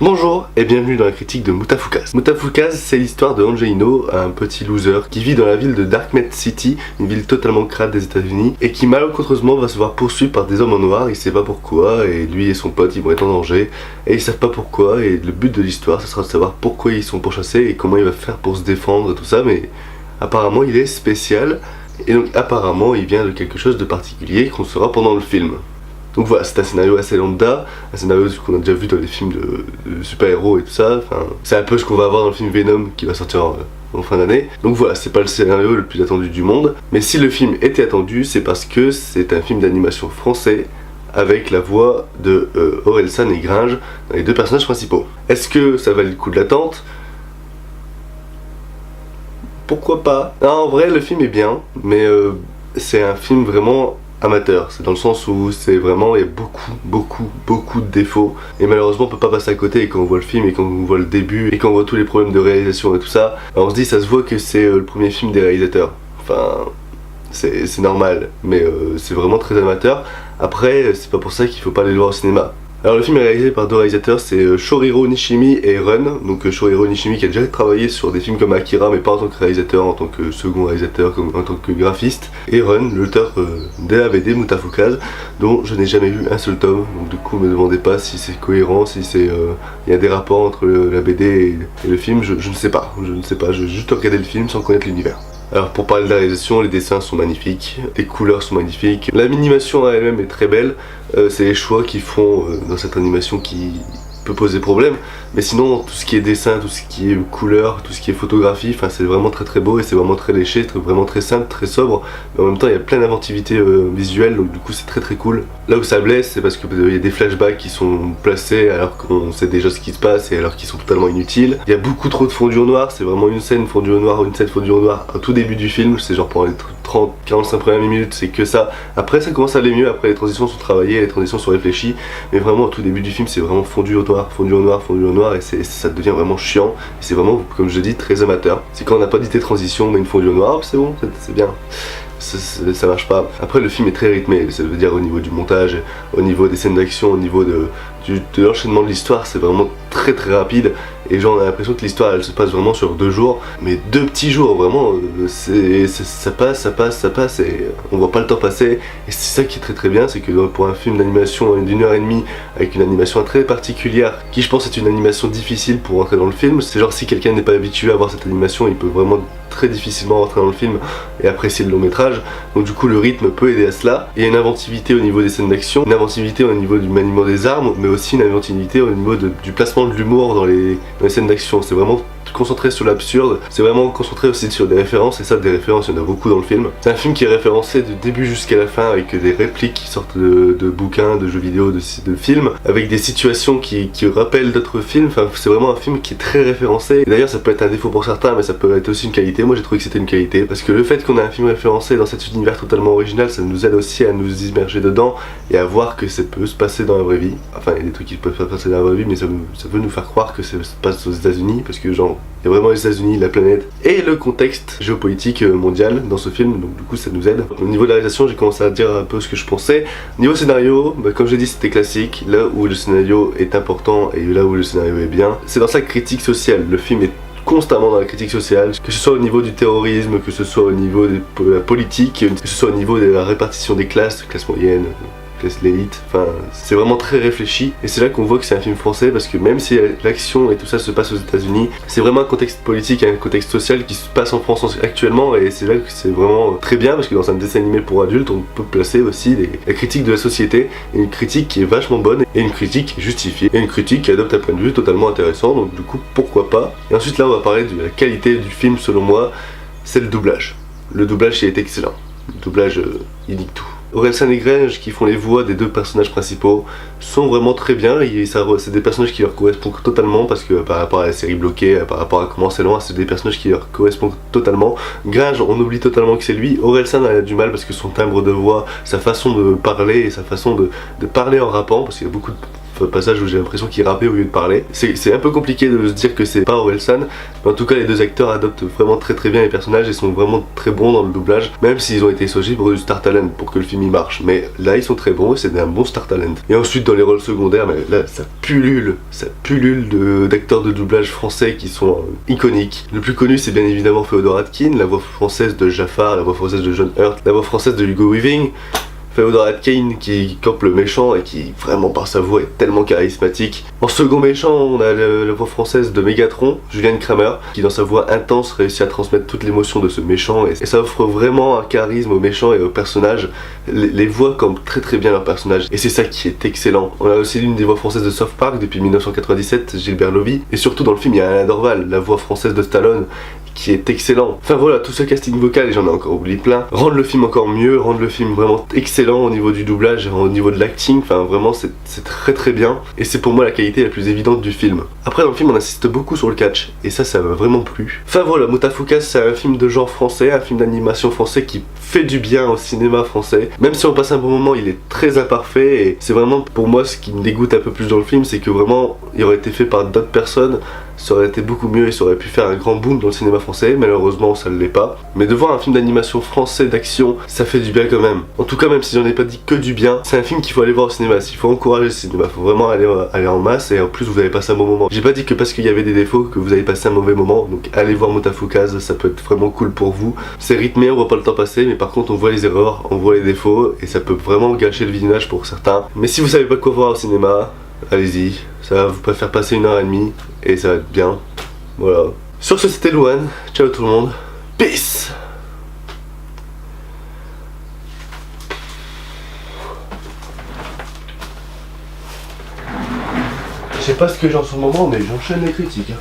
Bonjour et bienvenue dans la critique de Mutafukaze. Mutafukaze, c'est l'histoire de Angelino, un petit loser qui vit dans la ville de Darkmet City, une ville totalement crade des États-Unis, et qui malencontreusement va se voir poursuivre par des hommes en noir. Il sait pas pourquoi, et lui et son pote ils vont être en danger, et ils savent pas pourquoi. Et le but de l'histoire, ce sera de savoir pourquoi ils sont pourchassés et comment il va faire pour se défendre et tout ça. Mais apparemment, il est spécial, et donc apparemment, il vient de quelque chose de particulier qu'on saura pendant le film. Donc voilà, c'est un scénario assez lambda, un scénario qu'on a déjà vu dans les films de super-héros et tout ça. Enfin, c'est un peu ce qu'on va avoir dans le film Venom qui va sortir en fin d'année. Donc voilà, c'est pas le scénario le plus attendu du monde. Mais si le film était attendu, c'est parce que c'est un film d'animation français avec la voix de Orelsan et Gringe dans les deux personnages principaux. Est-ce que ça valait le coup de l'attente? Pourquoi pas? Non, en vrai, le film est bien, mais c'est un film vraiment amateur, c'est dans le sens où c'est vraiment, il y a beaucoup de défauts et malheureusement on peut pas passer à côté. Et quand on voit le film et quand on voit le début et quand on voit tous les problèmes de réalisation et tout ça, on se dit ça se voit que c'est le premier film des réalisateurs. Enfin, c'est normal, mais c'est vraiment très amateur. Après, c'est pas pour ça qu'il faut pas aller le voir au cinéma. Alors le film est réalisé par deux réalisateurs, c'est Shohiro Nishimi et Run. Donc Shohiro Nishimi qui a déjà travaillé sur des films comme Akira, mais pas en tant que réalisateur, en tant que second réalisateur, en tant que graphiste. Et Run, l'auteur de la BD Mutafukaze, dont je n'ai jamais lu un seul tome. Donc du coup, me demandez pas si c'est cohérent, si c'est y a des rapports entre la BD et le film. Je ne sais pas, j'ai juste regardé le film sans connaître l'univers. Alors pour parler de la réalisation, les dessins sont magnifiques, les couleurs sont magnifiques, l'animation elle-même est très belle, c'est les choix qu'ils font dans cette animation qui peut poser problème, mais sinon tout ce qui est dessin, tout ce qui est couleur, tout ce qui est photographie, enfin c'est vraiment très beau et c'est vraiment très léché, vraiment très simple, très sobre, mais en même temps il y a plein d'inventivité visuelle, donc du coup c'est très cool. Là où ça blesse, c'est parce qu'il y a des flashbacks qui sont placés alors qu'on sait déjà ce qui se passe et alors qu'ils sont totalement inutiles. Il y a beaucoup trop de fondu au noir, c'est vraiment une scène fondue au noir au tout début du film, c'est genre pendant les 30-45 premières minutes, c'est que ça. Après ça commence à aller mieux, après les transitions sont travaillées, les transitions sont réfléchies, mais vraiment au tout début du film c'est vraiment fondu au noir, et ça devient vraiment chiant, et c'est vraiment, comme je dis, très amateur. C'est quand on n'a pas d'idée de transition, mais une fondue au noir, c'est bon, c'est bien. Ça marche pas. Après le film est très rythmé, ça veut dire au niveau du montage, au niveau des scènes d'action, au niveau de l'enchaînement de l'histoire, c'est vraiment très rapide. Et genre on a l'impression que l'histoire elle se passe vraiment sur 2 jours, mais 2 petits jours, vraiment, ça passe et on voit pas le temps passer. Et c'est ça qui est très bien, c'est que pour un film d'animation d'une heure et demie, avec une animation très particulière, qui je pense est une animation difficile pour rentrer dans le film, c'est genre si quelqu'un n'est pas habitué à voir cette animation, il peut vraiment très difficilement rentrer dans le film et apprécier le long métrage. Donc du coup le rythme peut aider à cela. Il y a une inventivité au niveau des scènes d'action, une inventivité au niveau du maniement des armes, mais aussi une inventivité au niveau du placement de l'humour dans les scènes d'action. C'est vraiment concentré sur l'absurde, c'est vraiment concentré aussi sur des références, et ça des références il y en a beaucoup dans le film. C'est un film qui est référencé du début jusqu'à la fin avec des répliques qui sortent de bouquins, de jeux vidéo, de films, avec des situations qui rappellent d'autres films. Enfin c'est vraiment un film qui est très référencé. D'ailleurs ça peut être un défaut pour certains, mais ça peut être aussi une qualité. Moi j'ai trouvé que c'était une qualité, parce que le fait qu'on a un film référencé dans cet univers totalement original, ça nous aide aussi à nous immerger dedans et à voir que ça peut se passer dans la vraie vie. Enfin il y a des trucs qui peuvent se passer dans la vraie vie, mais ça veut nous faire croire que ça se passe aux États-Unis, parce que genre il y a vraiment les États-Unis, la planète et le contexte géopolitique mondial dans ce film, donc du coup ça nous aide. Au niveau de la réalisation, j'ai commencé à dire un peu ce que je pensais. Niveau scénario, comme j'ai dit, c'était classique. Là où le scénario est important et là où le scénario est bien, c'est dans sa critique sociale. Le film est constamment dans la critique sociale, que ce soit au niveau du terrorisme, que ce soit au niveau de la politique, que ce soit au niveau de la répartition des classes, classe moyenne, l'élite, enfin c'est vraiment très réfléchi, et c'est là qu'on voit que c'est un film français, parce que même si l'action et tout ça se passe aux États-Unis, c'est vraiment un contexte politique, un contexte social qui se passe en France actuellement, et c'est là que c'est vraiment très bien, parce que dans un dessin animé pour adultes on peut placer aussi la critique de la société, et une critique qui est vachement bonne, et une critique justifiée, et une critique qui adopte un point de vue totalement intéressant, donc du coup pourquoi pas. Et ensuite là on va parler de la qualité du film. Selon moi, c'est le doublage. Le doublage est excellent, le doublage il nique tout. Orelsan et Gringe, qui font les voix des deux personnages principaux, sont vraiment très bien, et c'est des personnages qui leur correspondent totalement, parce que par rapport à la série bloquée, par rapport à comment c'est loin, c'est des personnages qui leur correspondent totalement. Gringe, on oublie totalement que c'est lui. Orelsan a du mal parce que son timbre de voix, sa façon de parler et sa façon de parler en rappant, parce qu'il y a beaucoup de passages où j'ai l'impression qu'il rappait au lieu de parler. C'est un peu compliqué de se dire que c'est pas Orelsan, mais en tout cas les deux acteurs adoptent vraiment très bien les personnages et sont vraiment très bons dans le doublage, même s'ils ont été choisis pour du star talent pour que le film y marche. Mais là ils sont très bons et c'est un bon star talent. Et ensuite dans les rôles secondaires, mais là ça pullule d'acteurs de doublage français qui sont iconiques. Le plus connu c'est bien évidemment Féodor Atkins, la voix française de Jafar, la voix française de John Hurt, la voix française de Hugo Weaving. Féodor Atkins qui campe le méchant et qui vraiment par sa voix est tellement charismatique. En second méchant on a la voix française de Megatron, Julian Kramer, qui dans sa voix intense réussit à transmettre toute l'émotion de ce méchant et ça offre vraiment un charisme au méchant et au personnage. Les voix campent très bien leur personnage et c'est ça qui est excellent. On a aussi l'une des voix françaises de South Park depuis 1997, Gilbert Lovy, et surtout dans le film il y a Alain Dorval, la voix française de Stallone, qui est excellent. Enfin voilà, tout ce casting vocal, et j'en ai encore oublié plein, rendent le film encore mieux, rendent le film vraiment excellent au niveau du doublage, au niveau de l'acting, enfin vraiment c'est très bien, et c'est pour moi la qualité la plus évidente du film. Après dans le film on insiste beaucoup sur le catch, et ça m'a vraiment plu. Enfin voilà, Motafukas c'est un film de genre français, un film d'animation français qui fait du bien au cinéma français. Même si on passe un bon moment, il est très imparfait, et c'est vraiment pour moi ce qui me dégoûte un peu plus dans le film, c'est que vraiment il aurait été fait par d'autres personnes, ça aurait été beaucoup mieux et ça aurait pu faire un grand boom dans le cinéma français. Malheureusement ça ne l'est pas, mais de voir un film d'animation français d'action, ça fait du bien quand même. En tout cas, même si j'en ai pas dit que du bien, c'est un film qu'il faut aller voir au cinéma. Il faut encourager le cinéma, il faut vraiment aller en masse, et en plus vous allez passer un bon moment. J'ai pas dit que parce qu'il y avait des défauts que vous allez passer un mauvais moment, donc allez voir Motafukas, ça peut être vraiment cool pour vous. C'est rythmé, on voit pas le temps passer, mais par contre on voit les erreurs, on voit les défauts, et ça peut vraiment gâcher le visionnage pour certains. Mais si vous savez pas quoi voir au cinéma, allez-y, ça va vous faire passer 1h30 et ça va être bien. Voilà. Sur ce, c'était Louane. Ciao tout le monde. Peace. Je sais pas ce que j'ai en ce moment, mais j'enchaîne les critiques.